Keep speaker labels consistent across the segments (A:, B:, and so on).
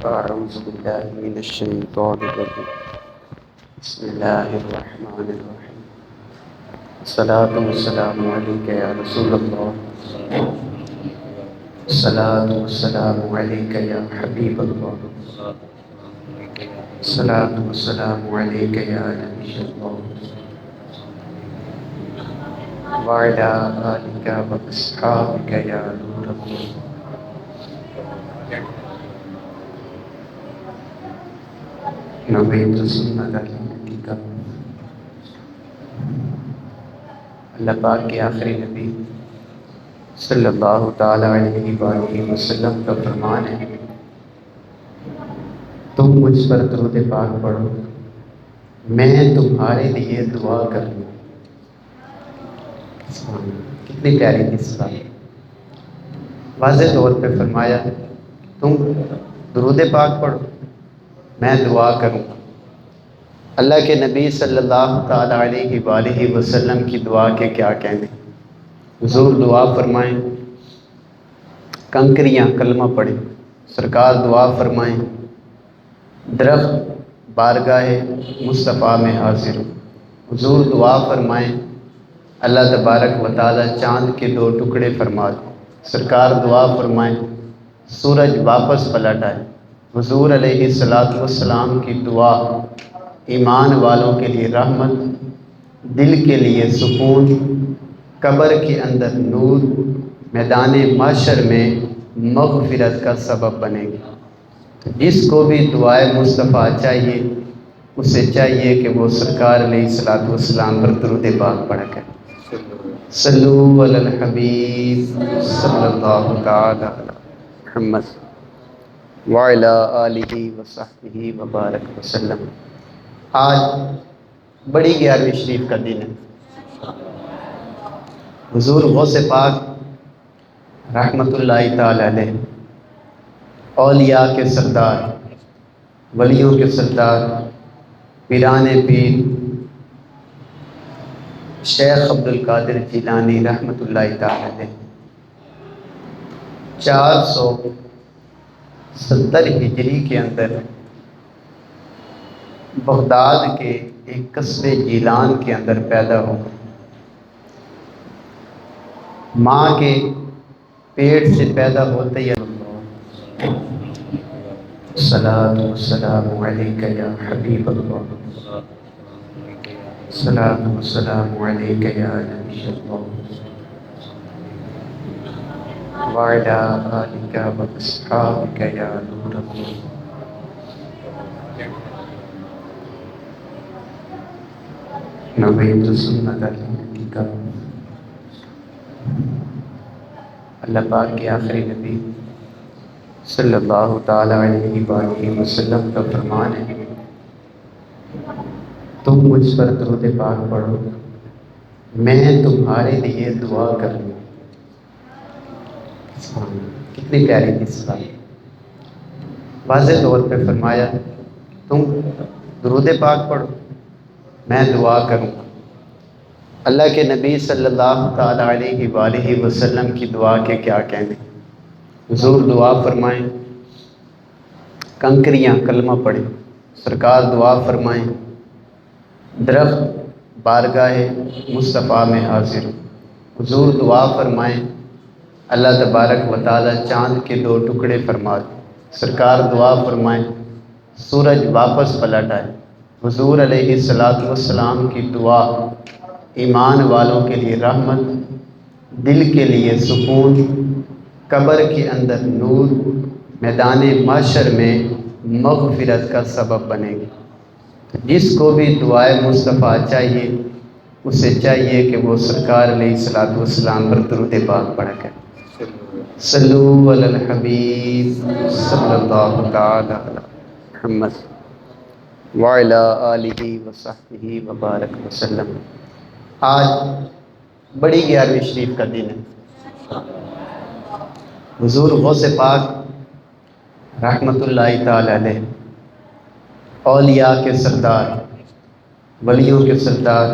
A: أعوذ بالله من الشيطان الرجيم. بسم الله الرحمن الرحيم. الصلاة والسلام عليك يا رسول الله. الصلاة والسلام عليك يا حبيب الله. الصلاة والسلام عليك يا نبي الله وعلى آلك وأصحابك يا نور الله. نویت سنت النبی کا اللہ پاک کے آخری نبی صلی اللہ تعالی علیہ وآلہ وسلم کا فرمان ہے، تم مجھ پر درود پاک پڑھو، میں تمہارے لیے دعا کروں. کتنی پیاری قصہ. واضح طور پہ فرمایا تم درود پاک پڑھو، میں دعا کروں. اللہ کے نبی صلی اللہ تعالی علیہ وآلہ وسلم کی دعا کے کیا کہنے. حضور دعا فرمائیں، کنکریاں کلمہ پڑھیں. سرکار دعا فرمائیں، درخت بارگاہ مصطفیٰ میں حاضر ہوں. حضور دعا فرمائیں، اللہ تبارک و تعالی چاند کے 2 ٹکڑے فرما دیں. سرکار دعا فرمائیں، سورج واپس پلٹ آئے. حضور علیہ السلام کی دعا ایمان والوں کے لیے رحمت، دل کے لیے سکون، قبر کے اندر نور، میدان محشر میں مغفرت کا سبب بنے گی. جس کو بھی دعائے مصطفیٰ چاہیے اسے چاہیے کہ وہ سرکار علیہ السلام پر درود پاک پڑھا کرے. صلو علی الحبیب صلی اللہ تعالی علی محمد وعلی آلہ وصحبہ وبارک وسلم. آج بڑی 11ویں شریف کا دن ہے. حضور غوث پاک رحمۃ اللہ تعالی علیہ، اولیاء کے سردار، ولیوں کے سردار، پیران پیر شیخ عبد القادر جیلانی رحمۃ اللہ تعالی علیہ 470 ہجری کے اندر بغداد کے ایک قصبے جیلان کے اندر پیدا ہو گئے. ماں کے پیٹ سے پیدا ہوتے ہی الصلاۃ والسلام علیک یا حبیب اللہ، الصلاۃ والسلام علیک یا نبی اللہ وعلی آلک واصحابک یا نور اللہ. نویت سنت النبی کا اللہ پاک کے آخری نبی صلی اللہ تعالی علیہ وآلہ وسلم کا فرمان ہے، تم مجھ پر درود پاک پڑھو، میں تمہارے لیے دعا کروں. کتنی پیاری قصہ. واضح طور پہ فرمایا تم درود پاک پڑھو، میں دعا کروں. اللہ کے نبی صلی اللہ تعالی علیہ وآلہ وسلم کی دعا کے کیا کہنے. حضور دعا فرمائیں، کنکریاں کلمہ پڑھیں. سرکار دعا فرمائیں، درخت بارگاہ مصطفیٰ میں حاضر ہوں. حضور دعا فرمائیں، اللہ تبارک و تعالی چاند کے 2 ٹکڑے فرما دیں. سرکار دعا فرمائیں، سورج واپس پلٹ آئے. حضور علیہ السلام کی دعا ایمان والوں کے لیے رحمت، دل کے لیے سکون، قبر کے اندر نور، میدان محشر میں مغفرت کا سبب بنے گی. جس کو بھی دعائے مصطفیٰ چاہیے اسے چاہیے کہ وہ سرکار علیہ السلام پر درود پاک پڑھا کرے. صلو علی الحبیب صلی اللہ تعالی علی محمد وعلی آلہ وصحبہ وبارک وسلم. آج بڑی 11ویں شریف کا دن ہے. حضور غوث پاک رحمۃ اللہ تعالی علیہ، اولیاء کے سردار، ولیوں کے سردار،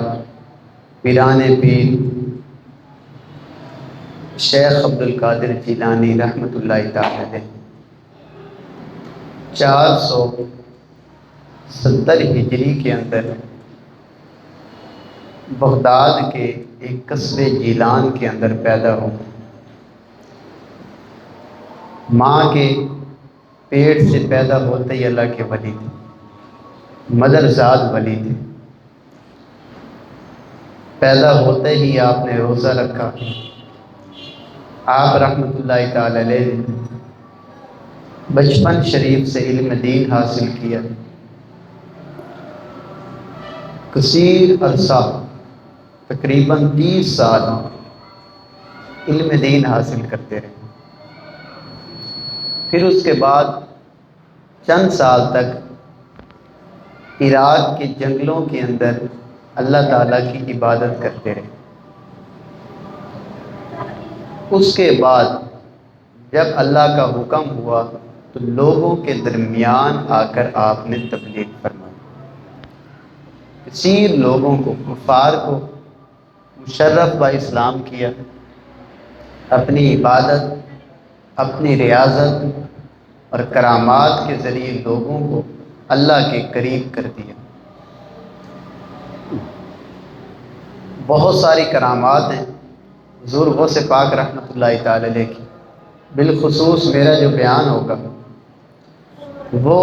A: پیران پیر شیخ عبد القادر جیلانی رحمۃ اللہ تعالی علیہ 470 ہجری کے اندر بغداد کے ایک قصبے جیلان کے اندر پیدا ہو۔ ماں کے پیٹ سے پیدا ہوتے ہی اللہ کے ولی تھے، مدرزاد ولی تھے۔ پیدا ہوتے ہی آپ نے روزہ رکھا۔ آپ رحمۃ اللہ تعالی علیہ بچپن شریف سے علم دین حاصل کیا۔ کثیر عرصہ تقریباً 30 سال علم دین حاصل کرتے رہے۔ پھر اس کے بعد چند سال تک عراق کے جنگلوں کے اندر اللہ تعالیٰ کی عبادت کرتے رہے۔ اس کے بعد جب اللہ کا حکم ہوا تو لوگوں کے درمیان آ کر آپ نے تبلیغ فرمائی۔ کثیر لوگوں کو، کفار کو مشرف با اسلام کیا۔ اپنی عبادت، اپنی ریاضت اور کرامات کے ذریعے لوگوں کو اللہ کے قریب کر دیا۔ بہت ساری کرامات ہیں حضور غوث پاک رحمۃ اللہ تعالی علیہ کی۔ بالخصوص میرا جو بیان ہوگا وہ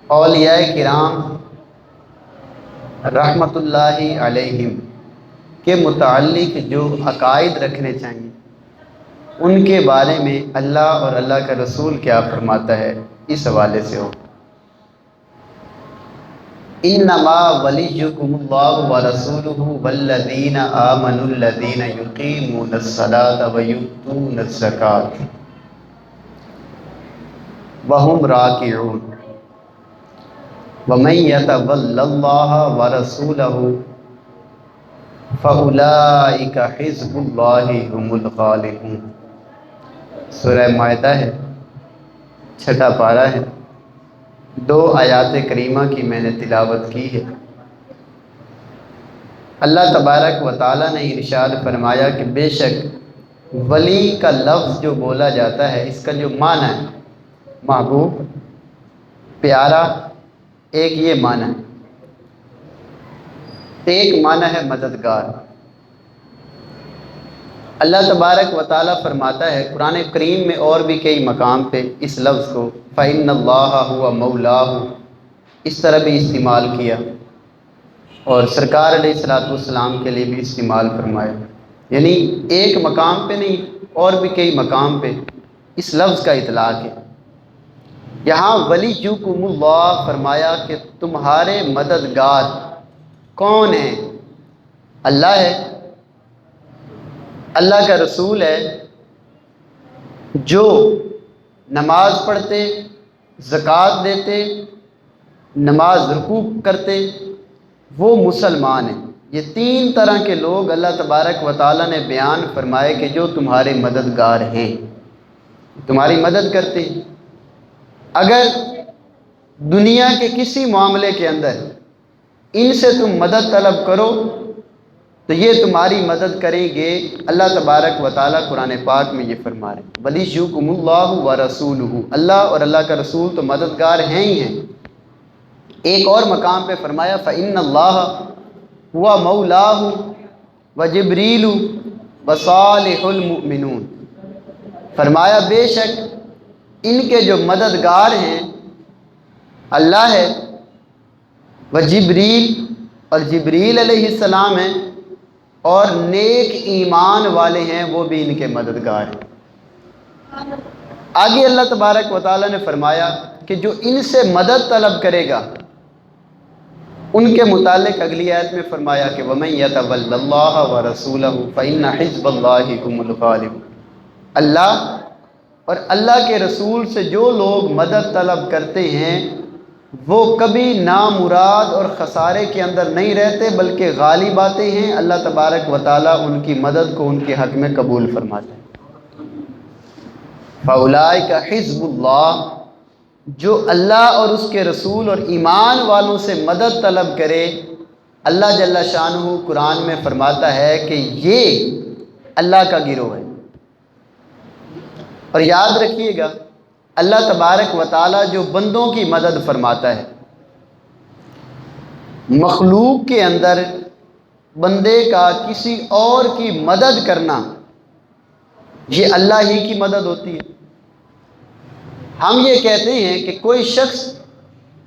A: اولیاء کرام رحمۃ اللہ علیہم کے متعلق جو عقائد رکھنے چاہیے ان کے بارے میں اللہ اور اللہ کا رسول کیا فرماتا ہے، اس حوالے سے ہو۔ انما ولیکم اللہ ورسولہ والذین آمنوا الذین یقیمون الصلاۃ ویؤتون الزکاۃ وہم راکعون ومن یتول اللہ ورسولہ فاولئک حزب اللہ هم الغالبون۔ سورہ مائدہ ہے، 6 پارہ ہے، 2 آیات کریمہ کی میں نے تلاوت کی ہے۔ اللہ تبارک و تعالیٰ نے ارشاد فرمایا کہ بے شک ولی کا لفظ جو بولا جاتا ہے اس کا جو معنی ہے محبوب، پیارا، ایک یہ معنی ہے۔ ایک معنی ہے مددگار۔ اللہ تبارک و تعالیٰ فرماتا ہے قرآن کریم میں اور بھی کئی مقام پہ اس لفظ کو فَإِنَّ اللَّهَ هُوَ مَوْلَاهُ اس طرح بھی استعمال کیا، اور سرکار علیہ السلام کے لیے بھی استعمال فرمایا۔ یعنی ایک مقام پہ نہیں، اور بھی کئی مقام پہ اس لفظ کا اطلاق ہے۔ یہاں ولیکم اللہ فرمایا کہ تمہارے مددگار کون ہیں؟ اللہ ہے، اللہ کا رسول ہے، جو نماز پڑھتے، زکوٰۃ دیتے، نماز رکوع کرتے، وہ مسلمان ہیں۔ یہ 3 طرح کے لوگ اللہ تبارک و تعالیٰ نے بیان فرمائے کہ جو تمہارے مددگار ہیں، تمہاری مدد کرتے ہیں۔ اگر دنیا کے کسی معاملے کے اندر ان سے تم مدد طلب کرو تو یہ تمہاری مدد کریں گے۔ اللہ تبارک و تعالیٰ قرآن پاک میں یہ فرما رہے ہیں وَلِيُّكُمُ اللَّهُ وَرَسُولُهُ، اللہ اور اللہ کا رسول تو مددگار ہیں ہی ہیں۔ ایک اور مقام پہ فرمایا فَإِنَّ اللَّهَ هُوَ مَوْلَاهُ وَجِبْرِيلُ وَصَالِحُ الْمُؤْمِنُونَ، فرمایا بے شک ان کے جو مددگار ہیں اللہ ہے، وجبریل اور جبریل علیہ السلام ہیں، اور نیک ایمان والے ہیں وہ بھی ان کے مددگار ہیں۔ آگے اللہ تبارک و تعالیٰ نے فرمایا کہ جو ان سے مدد طلب کرے گا ان کے متعلق اگلی آیت میں فرمایا کہ وَمَن يَتَوَلَّ اللَّهَ وَرَسُولَهُ فَإِنَّ حِزْبَ اللَّهِ هُمُ الْغَالِبُونَ۔ اللہ اور اللہ کے رسول سے جو لوگ مدد طلب کرتے ہیں وہ کبھی نامراد اور خسارے کے اندر نہیں رہتے بلکہ غالب آتے ہیں۔ اللہ تبارک و تعالیٰ ان کی مدد کو ان کے حق میں قبول فرماتے ہیں۔ فَأُولَئِكَ حِزْبُ اللَّهِ، جو اللہ اور اس کے رسول اور ایمان والوں سے مدد طلب کرے، اللہ جل شانہ قرآن میں فرماتا ہے کہ یہ اللہ کا گروہ ہے۔ اور یاد رکھیے گا اللہ تبارک و تعالیٰ جو بندوں کی مدد فرماتا ہے، مخلوق کے اندر بندے کا کسی اور کی مدد کرنا، یہ اللہ ہی کی مدد ہوتی ہے۔ ہم یہ کہتے ہیں کہ کوئی شخص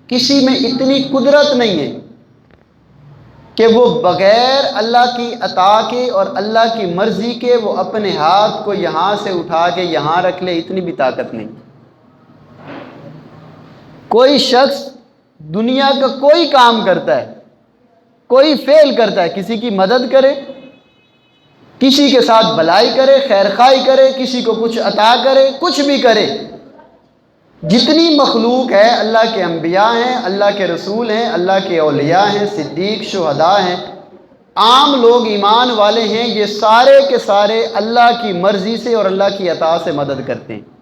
A: کسی میں اتنی قدرت نہیں ہے کہ وہ بغیر اللہ کی عطا کے اور اللہ کی مرضی کے وہ اپنے ہاتھ کو یہاں سے اٹھا کے یہاں رکھ لے، اتنی بھی طاقت نہیں۔ کوئی شخص دنیا کا کوئی کام کرتا ہے، کوئی فعل کرتا ہے، کسی کی مدد کرے، کسی کے ساتھ بھلائی کرے، خیر خواہی کرے، کسی کو کچھ عطا کرے، کچھ بھی کرے، جتنی مخلوق ہے، اللہ کے انبیاء ہیں، اللہ کے رسول ہیں، اللہ کے اولیاء ہیں، صدیق، شہداء ہیں، عام لوگ ایمان والے ہیں، یہ سارے کے سارے اللہ کی مرضی سے اور اللہ کی عطا سے مدد کرتے ہیں۔